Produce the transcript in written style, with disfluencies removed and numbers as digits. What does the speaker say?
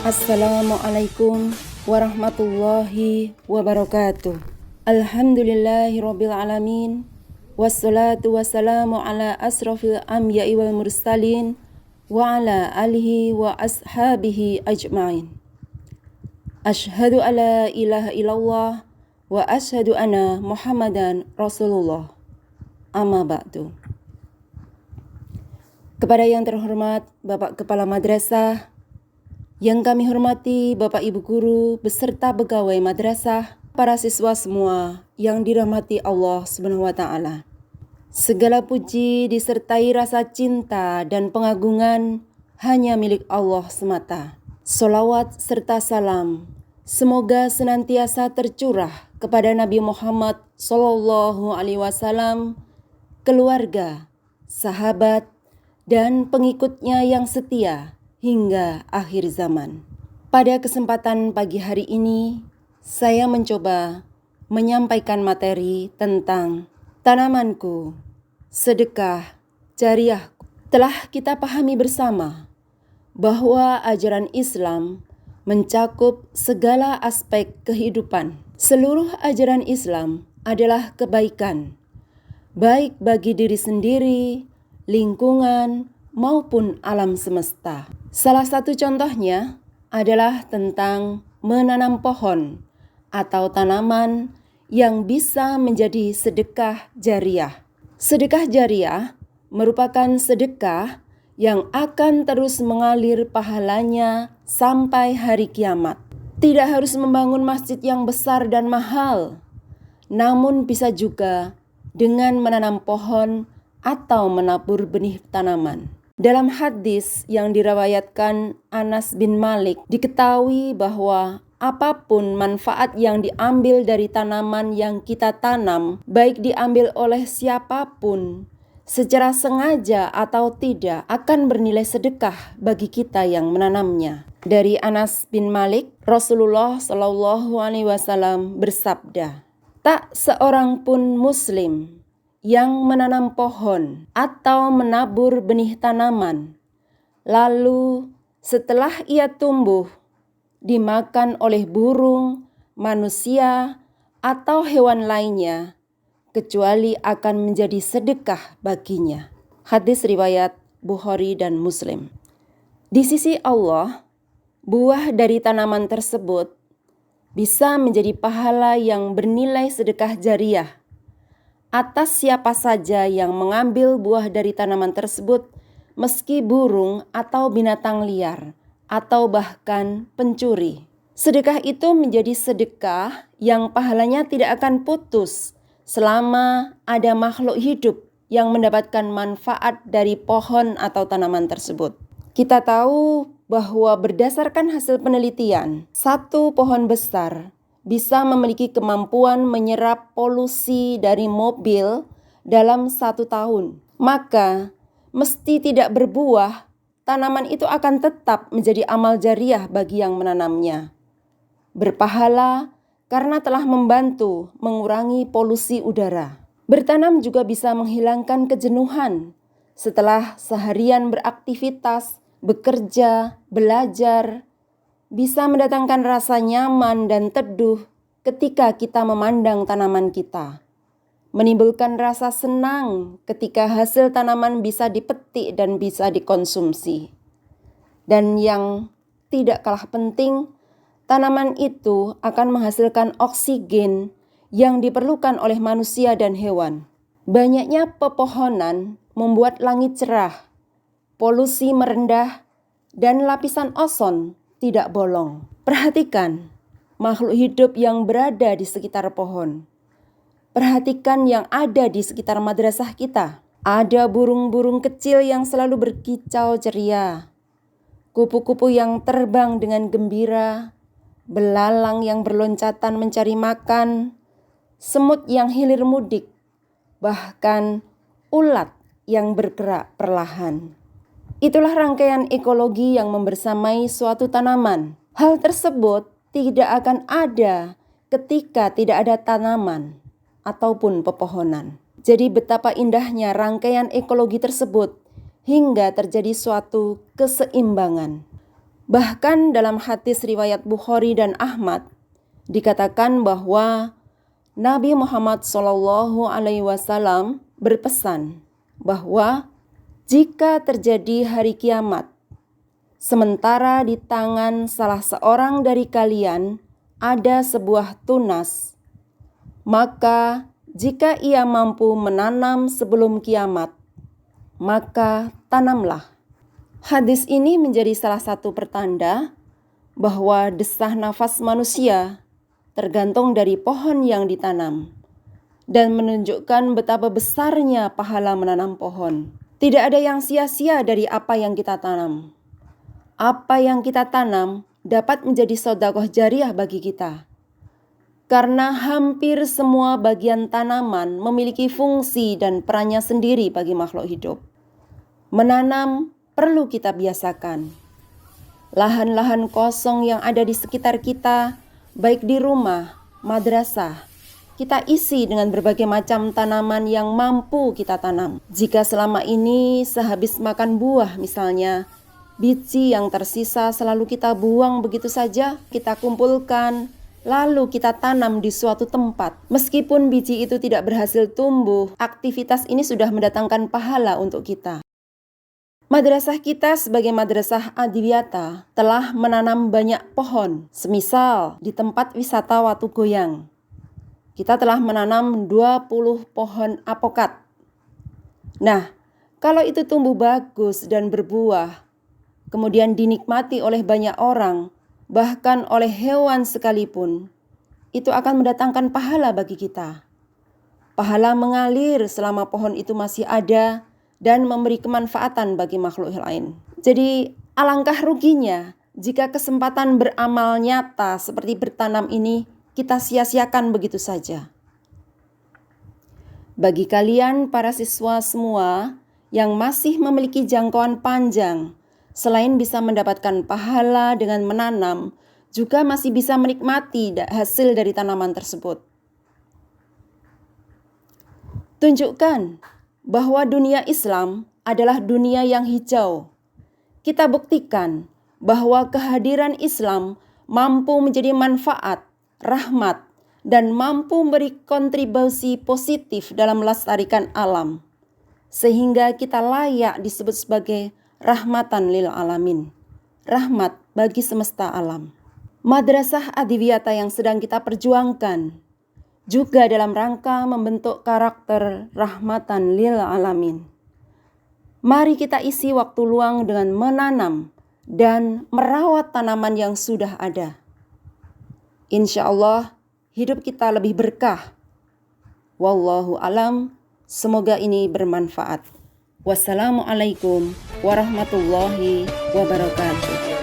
Assalamualaikum warahmatullahi wabarakatuh. Alhamdulillahirabbil alamin. Wassalatu wassalamu ala asrofil anbiya'i wal mursalin wa ala alihi wa ashabihi ajma'in. Asyhadu alla ilaha illallah wa asyhadu anna Muhammadan Rasulullah. Amma ba'du. Kepada yang terhormat Bapak Kepala Madrasah, yang kami hormati Bapak Ibu Guru beserta pegawai madrasah, para siswa semua yang dirahmati Allah Subhanahu wa taala. Segala puji disertai rasa cinta dan pengagungan hanya milik Allah semata. Sholawat serta salam semoga senantiasa tercurah kepada Nabi Muhammad sallallahu alaihi wasallam, keluarga, sahabat, dan pengikutnya yang setia hingga akhir zaman. Pada kesempatan pagi hari ini, saya mencoba menyampaikan materi tentang tanamanku, sedekah jariah. Telah kita pahami bersama bahwa ajaran Islam mencakup segala aspek kehidupan. Seluruh ajaran Islam adalah kebaikan, baik bagi diri sendiri, lingkungan, maupun alam semesta. Salah satu contohnya adalah tentang menanam pohon atau tanaman yang bisa menjadi sedekah jariah. Sedekah jariah merupakan sedekah yang akan terus mengalir pahalanya sampai hari kiamat. Tidak harus membangun masjid yang besar dan mahal, namun bisa juga dengan menanam pohon atau menabur benih tanaman. Dalam hadis yang diriwayatkan Anas bin Malik, diketahui bahwa apapun manfaat yang diambil dari tanaman yang kita tanam, baik diambil oleh siapapun, secara sengaja atau tidak, akan bernilai sedekah bagi kita yang menanamnya. Dari Anas bin Malik, Rasulullah Shallallahu alaihi wasallam bersabda, "Tak seorang pun muslim yang menanam pohon atau menabur benih tanaman, lalu setelah ia tumbuh dimakan oleh burung, manusia, atau hewan lainnya, kecuali akan menjadi sedekah baginya." Hadis riwayat Bukhari dan Muslim. Di sisi Allah, buah dari tanaman tersebut bisa menjadi pahala yang bernilai sedekah jariah atas siapa saja yang mengambil buah dari tanaman tersebut, meski burung atau binatang liar, atau bahkan pencuri. Sedekah itu menjadi sedekah yang pahalanya tidak akan putus selama ada makhluk hidup yang mendapatkan manfaat dari pohon atau tanaman tersebut. Kita tahu bahwa berdasarkan hasil penelitian, satu pohon besar bisa memiliki kemampuan menyerap polusi dari mobil dalam 1 tahun. Maka, meski tidak berbuah, tanaman itu akan tetap menjadi amal jariah bagi yang menanamnya. Berpahala karena telah membantu mengurangi polusi udara. Bertanam juga bisa menghilangkan kejenuhan setelah seharian beraktivitas, bekerja, belajar, bisa mendatangkan rasa nyaman dan teduh ketika kita memandang tanaman kita. Menimbulkan rasa senang ketika hasil tanaman bisa dipetik dan bisa dikonsumsi. Dan yang tidak kalah penting, tanaman itu akan menghasilkan oksigen yang diperlukan oleh manusia dan hewan. Banyaknya pepohonan membuat langit cerah, polusi merendah, dan lapisan ozon tidak bolong. Perhatikan makhluk hidup yang berada di sekitar pohon. Perhatikan yang ada di sekitar madrasah kita. Ada burung-burung kecil yang selalu berkicau ceria, kupu-kupu yang terbang dengan gembira, belalang yang berloncatan mencari makan, semut yang hilir mudik, bahkan ulat yang bergerak perlahan. Itulah rangkaian ekologi yang membersamai suatu tanaman. Hal tersebut tidak akan ada ketika tidak ada tanaman ataupun pepohonan. Jadi betapa indahnya rangkaian ekologi tersebut hingga terjadi suatu keseimbangan. Bahkan dalam hadis riwayat Bukhari dan Ahmad dikatakan bahwa Nabi Muhammad SAW berpesan bahwa jika terjadi hari kiamat, sementara di tangan salah seorang dari kalian ada sebuah tunas, maka jika ia mampu menanam sebelum kiamat, maka tanamlah. Hadis ini menjadi salah satu pertanda bahwa desah nafas manusia tergantung dari pohon yang ditanam dan menunjukkan betapa besarnya pahala menanam pohon. Tidak ada yang sia-sia dari apa yang kita tanam. Apa yang kita tanam dapat menjadi sedekah jariah bagi kita. Karena hampir semua bagian tanaman memiliki fungsi dan perannya sendiri bagi makhluk hidup. Menanam perlu kita biasakan. Lahan-lahan kosong yang ada di sekitar kita, baik di rumah, madrasah, kita isi dengan berbagai macam tanaman yang mampu kita tanam. Jika selama ini sehabis makan buah misalnya, biji yang tersisa selalu kita buang begitu saja, kita kumpulkan, lalu kita tanam di suatu tempat. Meskipun biji itu tidak berhasil tumbuh, aktivitas ini sudah mendatangkan pahala untuk kita. Madrasah kita sebagai madrasah Adiviyata telah menanam banyak pohon. Semisal di tempat wisata Watu Goyang, kita telah menanam 20 pohon apokat. Nah, kalau itu tumbuh bagus dan berbuah, kemudian dinikmati oleh banyak orang, bahkan oleh hewan sekalipun, itu akan mendatangkan pahala bagi kita. Pahala mengalir selama pohon itu masih ada dan memberi kemanfaatan bagi makhluk lain. Jadi alangkah ruginya jika kesempatan beramal nyata seperti bertanam ini kita sia-siakan begitu saja. Bagi kalian para siswa semua yang masih memiliki jangkauan panjang, selain bisa mendapatkan pahala dengan menanam, juga masih bisa menikmati hasil dari tanaman tersebut. Tunjukkan bahwa dunia Islam adalah dunia yang hijau. Kita buktikan bahwa kehadiran Islam mampu menjadi manfaat, rahmat, dan mampu memberi kontribusi positif dalam melestarikan alam, sehingga kita layak disebut sebagai rahmatan lil alamin, rahmat bagi semesta alam. Madrasah Adiviyata yang sedang kita perjuangkan juga dalam rangka membentuk karakter rahmatan lil alamin. Mari kita isi waktu luang dengan menanam dan merawat tanaman yang sudah ada. Insya Allah hidup kita lebih berkah. Wallahu alam, semoga ini bermanfaat. Wassalamualaikum warahmatullahi wabarakatuh.